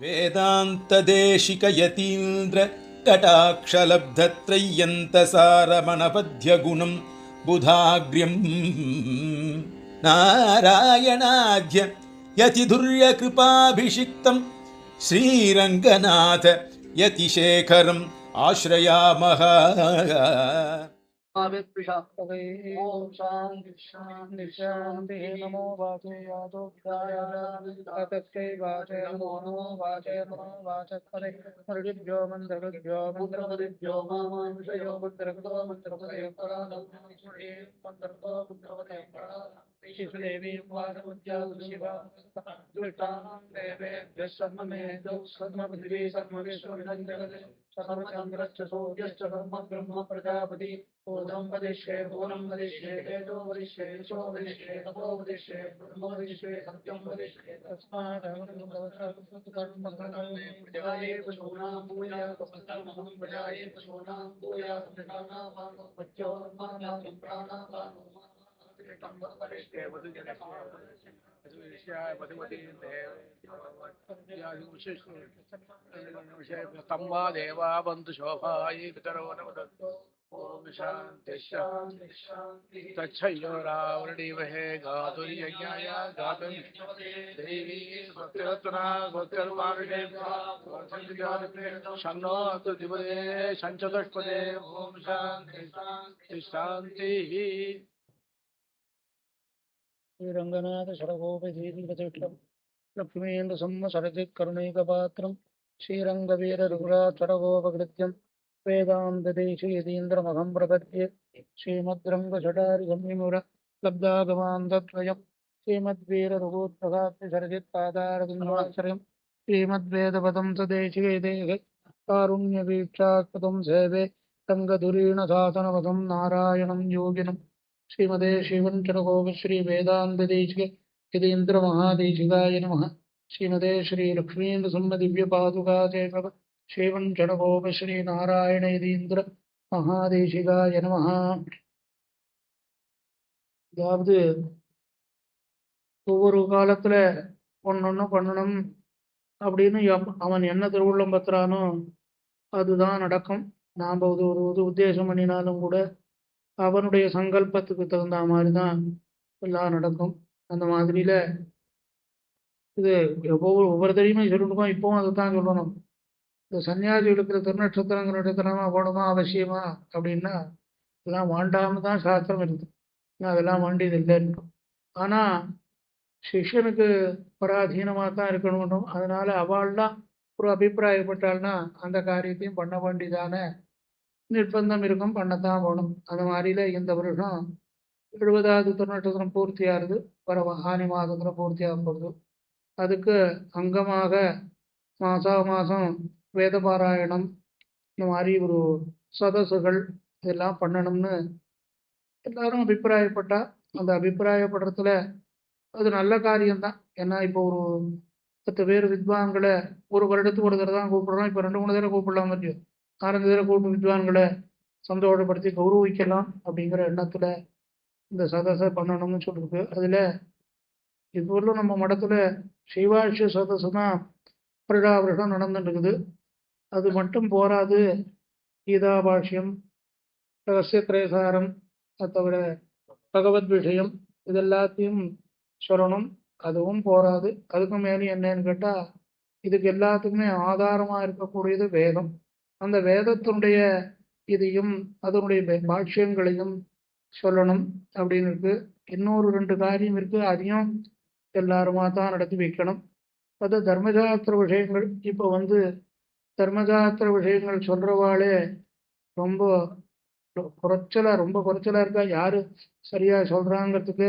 वेदान्तदेशिकयतीन्द्र कटाक्षलब्धत्रय्यन्तसारमणपद्यगुणं बुधाग्र्यम् नारायणाद्य यतिधुर्यकृपाभिषिक्तं श्रीरङ्गनाथ यतिशेखरम् आश्रयामः। ओम शांति शांति शांति नमो वाचे यादो तत्ते वाचे नमो वाचे नमो वाचस्पते मरुद्भ्यो मंत्रभ्यो मंत्रपदेभ्यो मामानुषयो मंत्रपदो मंत्रपदे प्राणोपनिषदे मंत्रपदो मंत्रपदे शिशुदेवी वासमुद्या शिवा दुष्टानां देवेभ्यः सर्वमेधौ सर्वपृथिवी सर्वविश्वमिदं जगत् सर्वचन्द्रश्च सूर्यश्च ब्रह्म प्रजापति पूर्णं वदिष्ये पूर्णं वदिष्ये हेतो वदिष्ये यशो वदिष्ये तपो वदिष्ये ब्रह्म वदिष्ये सत्यं वदिष्ये तस्मात् कर्मकर्मे प्रजाये पशूनां भूया तपस्तमहं प्रजाये पशूनां भूया सत्यकानां वाक्यो मानां प्राणापानो तम्मा देवा बंधु शोभाये पितरो नमः। ओम शांति शांति शांति तच्छयोरावृणीमहे गातुर्यज्ञाय गातुं देवी स्वस्तिरत्ना स्वस्तिर्मानुषे शन्नो अस्तु दिवदे शञ्चतुष्पदे। ओम शांति शांति शांति। श्रीरंगनाथ षडगोपधीतिप्रतिष्ठम् लक्ष्मीन्द्र संवसरति करुणैकपात्रम् श्रीरंगवीर रघुराज षडगोपकृत्यम् वेदान्तदेशीयतीन्द्रमहं प्रपद्ये श्रीमद्रङ्गषडारिगम्यमुर लब्धागमान्तद्वयम् श्रीमद्वीर रघुत्प्रसाद्यसरजित्पादारविन्दाश्रयम् श्रीमद्वेदपदं सदेशिकेदेः कारुण्यवीक्षात्पदं सेवे रङ्गधुरीण सासनपदं नारायणं योगिनं श्रीमदे शिवञ्चरगोप श्री वेदान्तदेशिके यतीन्द्र महादेशिकाय नमः। श्रीमदे श्री लक्ष्मीन्द्र दिव्य पादुका सेवक श्रीवञ्चरगोप श्री नारायण यतीन्द्र महादेशिकाय नमः। அதாவது ஒவ்வொரு காலத்துல ஒன்னொன்னு பண்ணணும் அப்படின்னு அவன் என்ன திருவுள்ளம் பத்துறானோ அதுதான் நடக்கும். நாம் ஒரு உத்தேசம் பண்ணினாலும் கூட அவனுடைய சங்கல்பத்துக்கு தகுந்த மாதிரி தான் எல்லாம் நடக்கும். அந்த மாதிரியில இது ஒவ்வொரு தெரியுமே சொல்லிருக்கோம், இப்பவும் அதை தான் சொல்லணும். இந்த சன்னியாசிகளுக்கு திருநட்சத்திரங்கள் நட்சத்திரமா போடுமா அவசியமா அப்படின்னா இதெல்லாம் வாண்டாம தான் சாஸ்திரம் இருக்குது. அதெல்லாம் வேண்டியது இல்லைன்னு. ஆனா சிஷ்யனுக்கு பராதீனமாக தான் இருக்கணும். அதனால அவள்லாம் ஒரு அபிப்பிராயப்பட்டாள்னா அந்த காரியத்தையும் பண்ண வேண்டியதான நிர்பந்தம் இருக்கும், பண்ணத்தான் போகணும். அந்த மாதிரில இந்த வருஷம் 70வது திருநட்சத்திரம் பூர்த்தியாகுது, வர ஆனி மாதத்துல பூர்த்தியாக போகுது. அதுக்கு அங்கமாக மாதம் வேத பாராயணம் இந்த மாதிரி ஒரு சதசுகள் இதெல்லாம் பண்ணணும்னு எல்லாரும் அபிப்பிராயப்பட்டா அந்த அபிப்பிராயப்படுறதுல அது நல்ல காரியம்தான். ஏன்னா இப்போ ஒரு 10 பேர் வித்வான்களை ஒரு வருடத்துக்கு ஒரு தடவை தான் கூப்பிடுறோம். இப்போ 2-3 தடவை கூப்பிடலாம், இல்லையோ 4-5 தடவை கூப்பிட்டு வித்வான்களை சந்தோஷப்படுத்தி கௌரவிக்கலாம் அப்படிங்கிற எண்ணத்துல இந்த சதசை பண்ணணும்னு சொல்லிருக்கு. அதுல இப்போ நம்ம மடத்துல சிவாஷ்ய சதசு தான் வருடா வருடம் நடந்துட்டு இருக்குது. அது மட்டும் போராது, கீதா பாஷ்யம், ரகசிய திரேசாரம், அது தவிர பகவத் விஷயம் இதெல்லாத்தையும் சொல்லணும். அதுவும் போராது. அதுக்கும் மேலே என்னன்னு கேட்டா இதுக்கு எல்லாத்துக்குமே ஆதாரமா இருக்கக்கூடியது வேதம். அந்த வேதத்தினுடைய இதையும் அதனுடைய பாஷ்யங்களையும் சொல்லணும் அப்படின்னு இருக்கு. இன்னொரு 2 காரியம் இருக்கு, அதையும் எல்லாருமா தான் நடத்தி வைக்கணும். அது தர்மசாஸ்திர விஷயங்கள். இப்போ தர்மசாஸ்திர விஷயங்கள் சொல்றவாளே ரொம்ப குறைச்சலா இருக்கா. யாரு சரியா சொல்றாங்கிறதுக்கு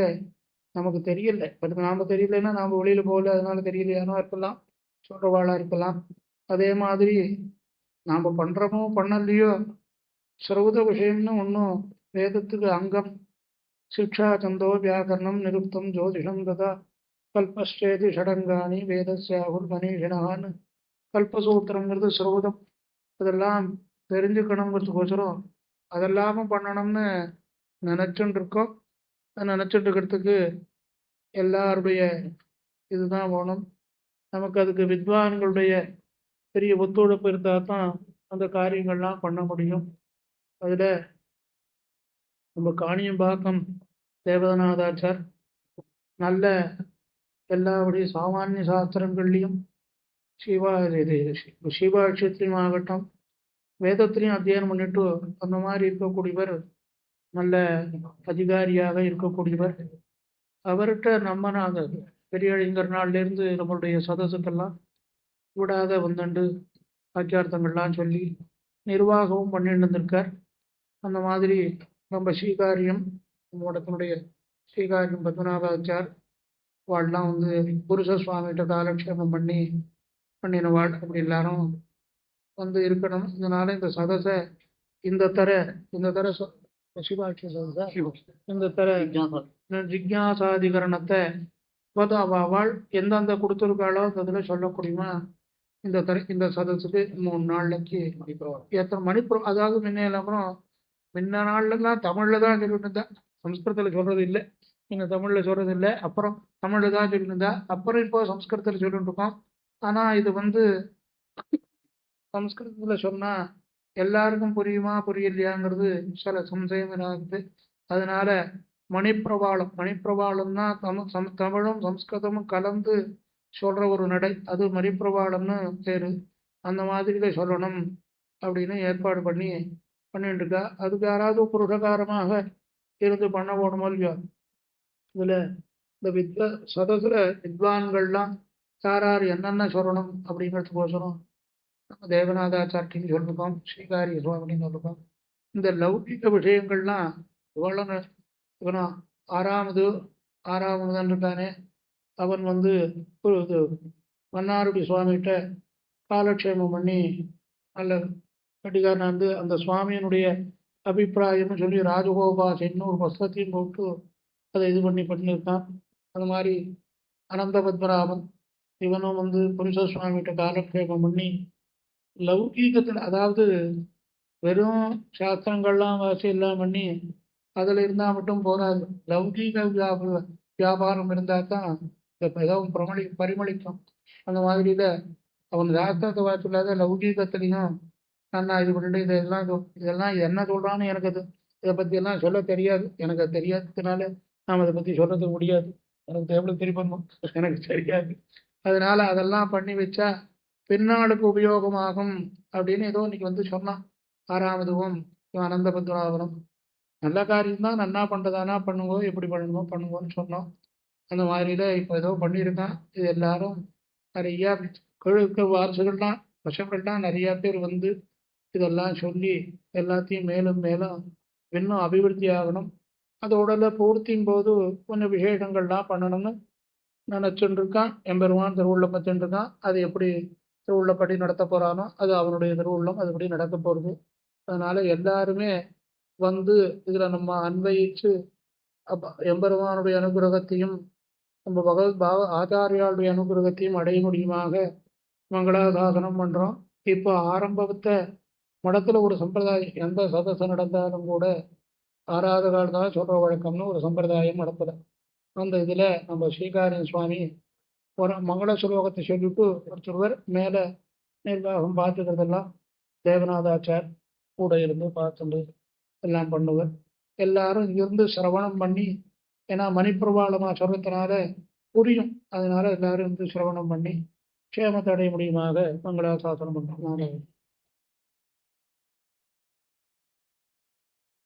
நமக்கு தெரியல. நாம தெரியலன்னா நாம வெளியில போகல, அதனால தெரியலையானோ இருக்கலாம், சொல்றவாளா இருக்கலாம். அதே மாதிரி நாம பண்றோமோ பண்ணலையோ ஸ்ரௌத விஷயம்னு ஒன்றும் வேதத்துக்கு அங்கம். சிக்ஷா சந்தோ வியாக்கரணம் நிருப்தம் ஜோதிஷம் ததா கல்பஸ்டேதி ஷடங்காணி வேதஸ்யாகுர் கணேஷனான்னு கல்பசூத்திரங்கிறது ஸ்ரௌதம். அதெல்லாம் தெரிஞ்சுக்கணுங்கிறதுக்கோசரம் அதெல்லாமும் பண்ணணும்னு நினைச்சுட்டு இருக்கோம். நினைச்சிட்டு இருக்கிறதுக்கு எல்லாருடைய இதுதான் வேணும். நமக்கு அதுக்கு வித்வான்களுடைய பெரிய ஒத்துழைப்பு இருந்தால் தான் அந்த காரியங்கள்லாம் பண்ண முடியும். அதில் நம்ம காணியம்பாக்கம் தேவதநாதாச்சார் நல்ல எல்லாவுடைய சாமானிய சாஸ்திரங்கள்லையும் சிவாட்சியத்திலையும் ஆகட்டும், வேதத்திலையும் அத்தியனம் பண்ணிட்டு அந்த மாதிரி இருக்கக்கூடியவர், நல்ல அதிகாரியாக இருக்கக்கூடியவர். அவர்கிட்ட நம்ம நாங்கள் பெரியழிங்கர் நாள்லேருந்து நம்மளுடைய சதசுக்கெல்லாம் விடாத வந்துண்டு வாக்கியார்த்தங்கள்லாம் சொல்லி நிர்வாகமும் பண்ணிட்டு இருந்திருக்கார். அந்த மாதிரி நம்ம ஸ்ரீகாரியம், நம்மடத்தினுடைய ஸ்ரீகாரியம் பத்மநாபாச்சார் வாள்லாம் புருஷ சுவாமிகிட்ட காலக்ஷேபம் பண்ணினவாள் அப்படி எல்லாரும் இருக்கணும். இதனால இந்த சதசை இந்த தர சிவாட்சி சதசை இந்த தர ஜிக்ஞாசாதிகரணத்தை அவள் எந்தெந்த கொடுத்துருக்காளோ அந்த இதில் சொல்லக்கூடியமா இந்த சதஸுக்கு 3 நாளைக்கு எத்தனை மணிப்புறம், அதாவது முன்ன நாள்லாம் தமிழில் தான் சொல்லிட்டு இருந்தா, சம்ஸ்கிருதத்தில் சொல்றது இல்லை. நீங்கள் தமிழில் சொல்றது இல்லை, அப்புறம் தமிழில் தான் சொல்லிட்டு இருந்தா, அப்புறம் இப்போ சம்ஸ்கிருதத்தில் சொல்லிட்டு இருக்கோம். ஆனால் இது சம்ஸ்கிருதத்தில் சொன்னால் எல்லாருக்கும் புரியுமா புரியலையாங்கிறது சில சம்சயம் இருக்குது. அதனால மணிப்பிரவாளம்னா தமிழும் சம்ஸ்கிருதமும் கலந்து சொல்ற ஒரு நடை, அது மணிப்பிரவாளம்னு பேரு. அந்த மாதிரில சொல்லணும் அப்படின்னு ஏற்பாடு பண்ணிட்டு இருக்கா. அதுக்கு யாராவது புருஷகாரமாக இருந்து பண்ண போகணுமோ இல்லையோ. இதுல இந்த சதசுல வித்வான்கள்லாம் யார் என்னென்ன சொல்லணும் அப்படிங்கிறதுக்கோசரம் தேவநாதாச்சாரின்னு சொல்லிருக்கோம், ஸ்ரீகாரிய சுவாமின்னு சொல்லிருக்கோம். இந்த லௌகிக விஷயங்கள்லாம் இவனா ஆறாவது இருக்கானே, அவன் ஒரு மன்னாருடி சுவாமிகிட்ட காலக்ஷேமம் பண்ணி நல்ல கட்டிக்காரன் அந்த சுவாமியினுடைய அபிப்பிராயம்னு சொல்லி ராஜகோபாசைன்னு ஒரு புஸ்தத்தையும் போட்டு அதை இது பண்ணியிருக்கான். அது மாதிரி அனந்த பத்மநாபன் இவனும் புருஷ சுவாமிகிட்ட காலக்ஷேபம் பண்ணி லௌகீகத்தில், அதாவது வெறும் சாஸ்திரங்கள்லாம் வாசி எல்லாம் பண்ணி அதில் இருந்தால் மட்டும் போராது. லௌகீக வியாபாரம் இருந்தால் தான் ஏதாவது பரிமளிக்கும். அந்த மாதிரியில் அவன் சாஸ்திரத்தை வாசி இல்லாத லௌகீகத்திலையும் நான் இது பண்ணிட்டு இதெல்லாம் என்ன சொல்கிறான்னு எனக்கு இதை பற்றியெல்லாம் சொல்ல தெரியாது. எனக்கு அது தெரியாததுனால நாம் அதை பற்றி சொல்றது முடியாது. எனக்கு எவ்வளோ தெரியுமோ எனக்கு தெரியாது. அதனால அதெல்லாம் பண்ணி வச்சா பின்னாளுக்கு உபயோகமாகும் அப்படின்னு ஏதோ இன்னைக்கு சொன்னான். 6ஆவதுவும் அனந்த பத்மநாபனம் நல்ல காரியம்தான், நன்னா பண்ணுறதானா பண்ணுங்கோ, எப்படி பண்ணுங்கோன்னு சொன்னோம். அந்த மாதிரில இப்போ ஏதோ பண்ணியிருக்கான். இது எல்லாரும் நிறையா கழுக்க வாரிசுகள்லாம் பசங்கள்லாம் நிறையா பேர் இதெல்லாம் சொல்லி எல்லாத்தையும் மேலும் மேலும் இன்னும் அபிவிருத்தி ஆகணும். அதோட பூர்த்தியும் போது கொஞ்சம் விசேஷங்கள்லாம் பண்ணணும்னு நினச்சுட்டு இருக்கான். எம்பெருமான் திருவுள்ளம் வச்சுருக்கான். அது எப்படி திருவுள்ளப்படி நடத்த போகிறானோ அது அவனுடைய திருவுள்ளம், அதுபடி நடக்க போகிறது. அதனால எல்லாருமே இதில் நம்ம அன்வயிச்சு எம்பெருமானுடைய அனுகிரகத்தையும் நம்ம பகவத் ஆச்சாரியாளுடைய அனுகிரகத்தையும் அடைய முடியுமாக மங்களாசாசனம் பண்ணுறோம். இப்போ ஆரம்பத்தை மடத்தில் ஒரு சம்பிரதாயம், எந்த சதசம் நடந்தாலும் கூட ஆராதகால் தான் சொல்கிற வழக்கம்னு ஒரு சம்பிரதாயம் நடத்தலை. அந்த இதில் நம்ம ஸ்ரீகாரிய சுவாமி ஒரு மங்கள சுலோகத்தை சொல்லிவிட்டு ஒருத்தர் மேலே நிர்வாகம் பார்த்துக்கிறதெல்லாம் தேவநாதாச்சார் கூட இருந்து பார்த்துட்டு எல்லாம் பண்ணுவர். எல்லாரும் இங்கிருந்து சிரவணம் பண்ணி, ஏன்னா மணிப்பிரபாளமாக சொல்றதுனால புரியும். அதனால எல்லாரும் சிரவணம் பண்ணி க்ஷேமத்தை அடைய முடியுமாக மங்களாசாசனம் பண்ணுறோம்.